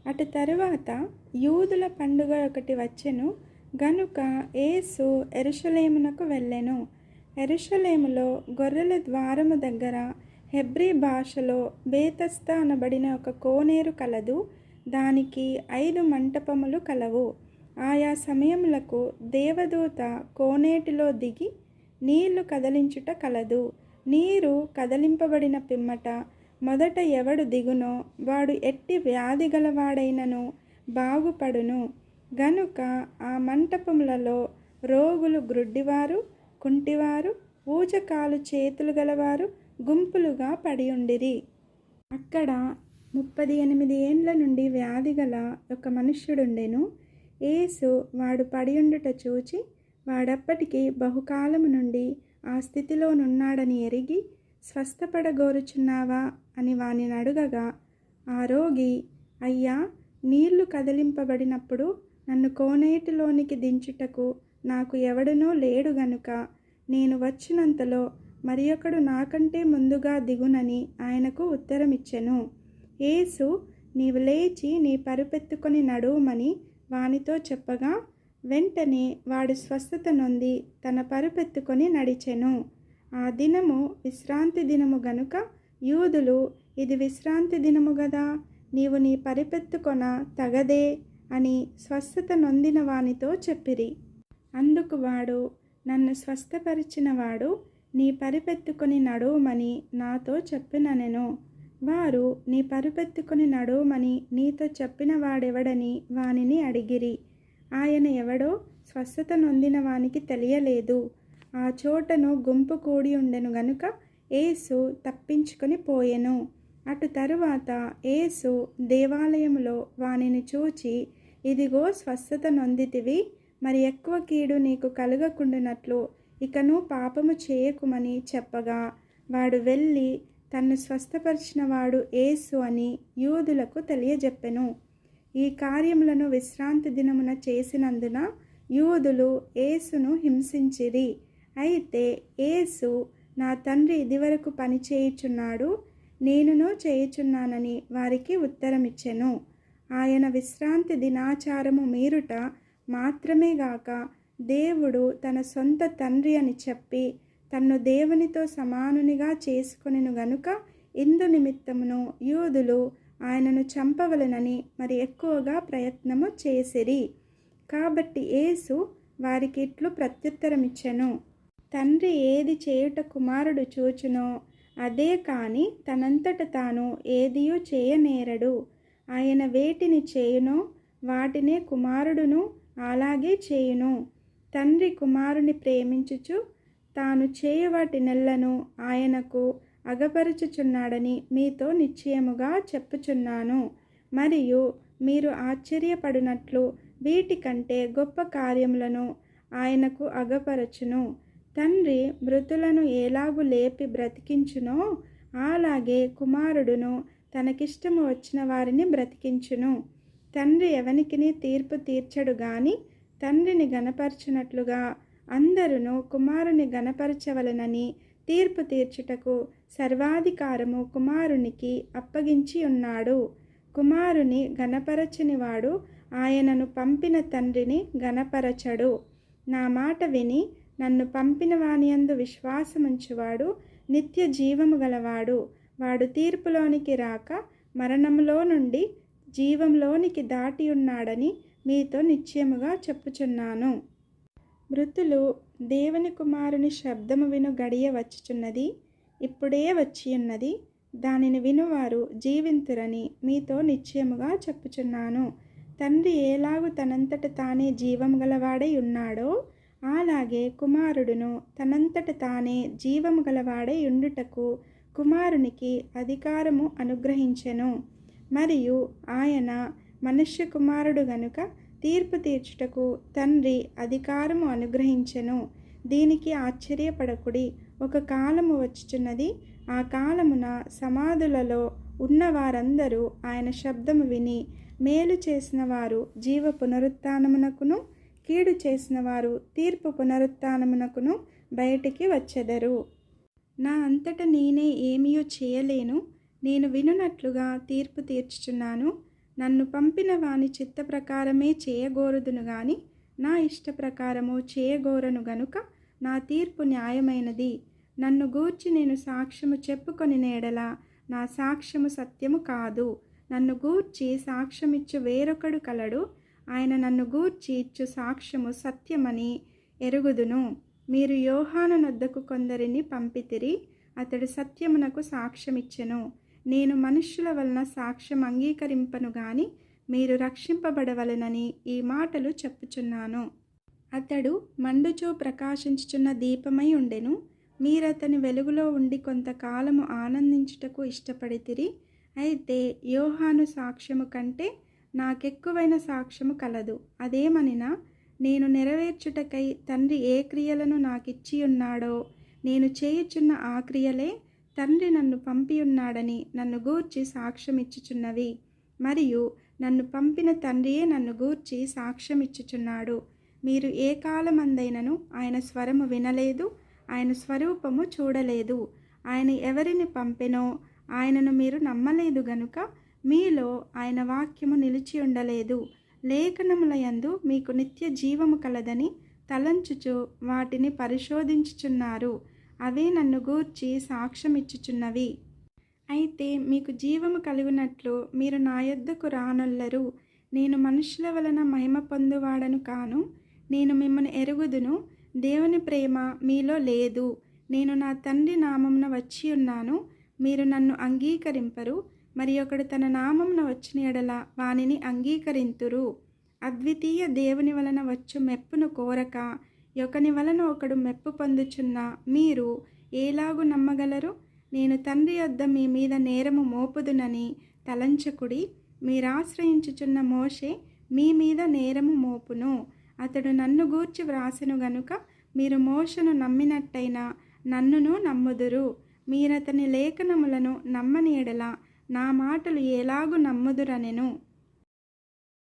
అటు తరువాత యూదుల పండుగ ఒకటి వచ్చెను గనుక యేసు యెరూషలేమునకు వెళ్ళెను. యెరూషలేములో గొర్రెల ద్వారము దగ్గర హెబ్రీ భాషలో బేతస్దా అనబడిన ఒక కోనేరు కలదు. దానికి 5 మంటపములు కలవు. ఆయా సమయములకు దేవదూత కోనేటిలో దిగి నీళ్లు కదలించుట కలదు. నీరు కదలింపబడిన పిమ్మట మొదట ఎవడు దిగునో వాడు ఎట్టి వ్యాధి గలవాడైనను బాగుపడును. గనుక ఆ మంటపములలో రోగులు, గ్రుడ్డివారు, కుంటివారు, ఊచకాలు చేతులు గలవారు గుంపులుగా పడియుండిరి. అక్కడ 38 ఏండ్ల నుండి వ్యాధి గల ఒక మనుష్యుడుండెను. యేసు వాడు పడియుండుట చూచి వాడప్పటికి బహుకాలము నుండి ఆ స్థితిలో నున్నాడని ఎరిగి, స్వస్థపడగోరుచున్నావా అని వానిని అడుగగా, ఆ రోగి, అయ్యా, నీళ్లు కదిలింపబడినప్పుడు నన్ను కోనేటిలోనికి దించుటకు నాకు ఎవడనూ లేడు గనుక నేను వచ్చినంతలో మరి ఒకడు నాకంటే ముందుగా దిగునని ఆయనకు ఉత్తరమిచ్చెను. యేసు, నీవు లేచి నీ పరుపెత్తుకొని నడువుమని వానితో చెప్పగా, వెంటనే వాడు స్వస్థత నొంది తన పరుపెత్తుకొని నడిచెను. ఆ దినము విశ్రాంతి దినము గనుక యూదులు, ఇది విశ్రాంతి దినము గదా, నీవు నీ పరిపెత్తుకొన తగదే అని స్వస్థత నొందిన వానితో చెప్పిరి. అందుకు వాడు, నన్ను స్వస్థపరిచిన వాడు నీ పరిపెత్తుకొని నడువుమని నాతో చెప్పిననెను. వారు, నీ పరుపెత్తుకొని నడువుమని నీతో చెప్పిన వాడెవడని వానిని అడిగిరి. ఆయన ఎవడో స్వస్థత నొందిన వానికి తెలియలేదు. ఆ చోటను గుంపు కూడి ఉండెను గనుక యేసు తప్పించుకొని పోయెను. అటు తరువాత యేసు దేవాలయములో వానిని చూచి, ఇదిగో స్వస్థత నొందితివి, మరి ఎక్కువ కీడు నీకు కలుగకుండునట్లు ఇకను పాపము చేయకుమని చెప్పగా, వాడు వెళ్ళి తన్ను స్వస్థపరిచిన వాడు యేసు అని యూదులకు తెలియజెప్పెను. ఈ కార్యములను విశ్రాంతి దినమున చేసినందున యూదులు యేసును హింసించిరి. అయితే యేసు, నా తండ్రి ఇదివరకు పని చేయుచున్నాడు, నేనును చేయుచున్నానని వారికి ఉత్తరమిచ్చెను. ఆయన విశ్రాంతి దినాచారము మీరుట మాత్రమే గాక దేవుడు తన సొంత తండ్రి అని చెప్పి తన్ను దేవునితో సమానునిగా చేసుకొనెను గనుక ఇందు నిమిత్తమును యూదులు ఆయనను చంపవలెనని మరి ఎక్కువగా ప్రయత్నము చేసిరి. కాబట్టి యేసు వారికి ఇట్లు ప్రత్యుత్తరమిచ్చెను, తండ్రి ఏది చేయుట కుమారుడు చూచునో అదే కాని తనంతట తాను ఏదియూ చేయనేరడు. ఆయన వేటిని చేయునో వాటినే కుమారుడును అలాగే చేయును. తండ్రి కుమారుని ప్రేమించుచు తాను చేయు వాటినెల్లను ఆయనకు అగపరచుచున్నాడని మీతో నిశ్చయముగా చెప్పుచున్నాను. మరియు మీరు ఆశ్చర్యపడినట్లు వీటికంటే గొప్ప కార్యములను ఆయనకు అగపరచును. తండ్రి మృతులను ఎలాగు లేపి బ్రతికించునో అలాగే కుమారుడును తనకిష్టము వచ్చిన వారిని బ్రతికించును. తండ్రి ఎవనికిని తీర్పు తీర్చడు గాని తండ్రిని గనపరచునట్లుగా అందరును కుమారుని గనపరచవలెనని తీర్పు తీర్చుటకు సర్వాధికారము కుమారునికి అప్పగించి ఉన్నాడు. కుమారుని గనపరచనివాడు ఆయనను పంపిన తండ్రిని గనపరచడు. నా మాట విని నన్ను పంపిన వానియందు విశ్వాసముంచువాడు నిత్య జీవము గలవాడు. వాడు తీర్పులోనికి రాక మరణములో నుండి జీవంలోనికి దాటి ఉన్నాడని మీతో నిశ్చయముగా చెప్పుచున్నాను. మృతులు దేవుని కుమారుని శబ్దము విను గడియ వచ్చుచున్నది, ఇప్పుడే వచ్చియున్నది. దానిని వినువారు జీవింతురని మీతో నిశ్చయముగా చెప్పుచున్నాను. తండ్రి ఎలాగు తనంతట తానే జీవం గలవాడై ఉన్నాడో అలాగే కుమారుడును తనంతట తానే జీవము గలవాడై ఉండుటకు కుమారునికి అధికారము అనుగ్రహించెను. మరియు ఆయన మనుష్య కుమారుడు గనుక తీర్పు తీర్చుటకు తండ్రి అధికారము అనుగ్రహించెను. దీనికి ఆశ్చర్యపడకుడి, ఒక కాలము వచ్చుచున్నది, ఆ కాలమున సమాధులలో ఉన్న వారందరూ ఆయన శబ్దము విని మేలు చేసిన వారు జీవ పునరుత్థానమునకును కీడు చేసిన వారు తీర్పు పునరుత్థానమునకును బయటికి వచ్చెదరు. నా అంతట నేనే ఏమీయూ చేయలేను, నేను వినునట్లుగా తీర్పు తీర్చుచున్నాను. నన్ను పంపిన వాని చిత్త ప్రకారమే చేయగోరుదును గాని నా ఇష్ట ప్రకారము చేయగోరను గనుక నా తీర్పు న్యాయమైనది. నన్ను గూర్చి నేను సాక్ష్యము చెప్పుకొని నేడల నా సాక్ష్యము సత్యము కాదు. నన్ను గూర్చి సాక్ష్యమిచ్చు వేరొకడు కలడు. ఆయన నన్ను గూర్చి ఇచ్చు సాక్ష్యము సత్యమని ఎరుగుదును. మీరు యోహాను నొద్దకు కొందరిని పంపితిరి. అతడు సత్యమునకు సాక్ష్యమిచ్చెను. నేను మనుష్యుల వలన సాక్ష్యం అంగీకరింపను గాని మీరు రక్షింపబడవలెనని ఈ మాటలు చెప్పుచున్నాను. అతడు మండుచూ ప్రకాశించుచున్న దీపమై ఉండెను. మీరతని వెలుగులో ఉండి కొంతకాలము ఆనందించుటకు ఇష్టపడితిరి. అయితే యోహాను సాక్ష్యము కంటే నాకెక్కువైన సాక్ష్యము కలదు. అదేమనినా, నేను నెరవేర్చుటకై తండ్రి ఏ క్రియలను నాకిచ్చియున్నాడో నేను చేయుచున్న ఆ క్రియలే తండ్రి నన్ను పంపియున్నాడని నన్ను గూర్చి సాక్ష్యమిచ్చుచున్నవి. మరియు నన్ను పంపిన తండ్రియే నన్ను గూర్చి సాక్ష్యమిచ్చుచున్నాడు. మీరు ఏ కాలమందైనను ఆయన స్వరము వినలేదు, ఆయన స్వరూపము చూడలేదు. ఆయన ఎవరిని పంపెనో ఆయనను మీరు నమ్మలేదు గనుక మీలో ఆయన వాక్యము నిలిచి ఉండలేదు. లేఖనములయందు మీకు నిత్య జీవము కలదని తలంచుచు వాటిని పరిశోధించుచున్నారు. అవే నన్ను గూర్చి సాక్ష్యమిచ్చుచున్నవి. అయితే మీకు జీవము కలుగునట్లు మీరు నా యొద్దకు రానొల్లరు. నేను మనుషుల వలన మహిమ పొందువాడను కాను. నేను మిమ్మల్ని ఎరుగుదును. దేవుని ప్రేమ మీలో లేదు. నేను నా తండ్రి నామమున వచ్చి ఉన్నాను, మీరు నన్ను అంగీకరింపరు. మరి ఒకడు తన నామమున వచ్చిన ఎడల వానిని అంగీకరింతురు. అద్వితీయ దేవుని వలన వచ్చు మెప్పును కోరక ఒకని వలన ఒకడు మెప్పు పొందుచున్న మీరు ఏలాగు నమ్మగలరు? నేను తండ్రి యొద్ద మీ మీద నేరము మోపుదునని తలంచకుడి. మీరాశ్రయించుచున్న మోషే మీ మీద నేరము మోపును. అతడు నన్ను గూర్చి వ్రాసెను గనుక మీరు మోషను నమ్మినట్టయినా నన్నును నమ్ముదురు. మీరతని లేఖనములను నమ్మని ఎడల నా మాటలు ఎలాగు నమ్ముదురనెను.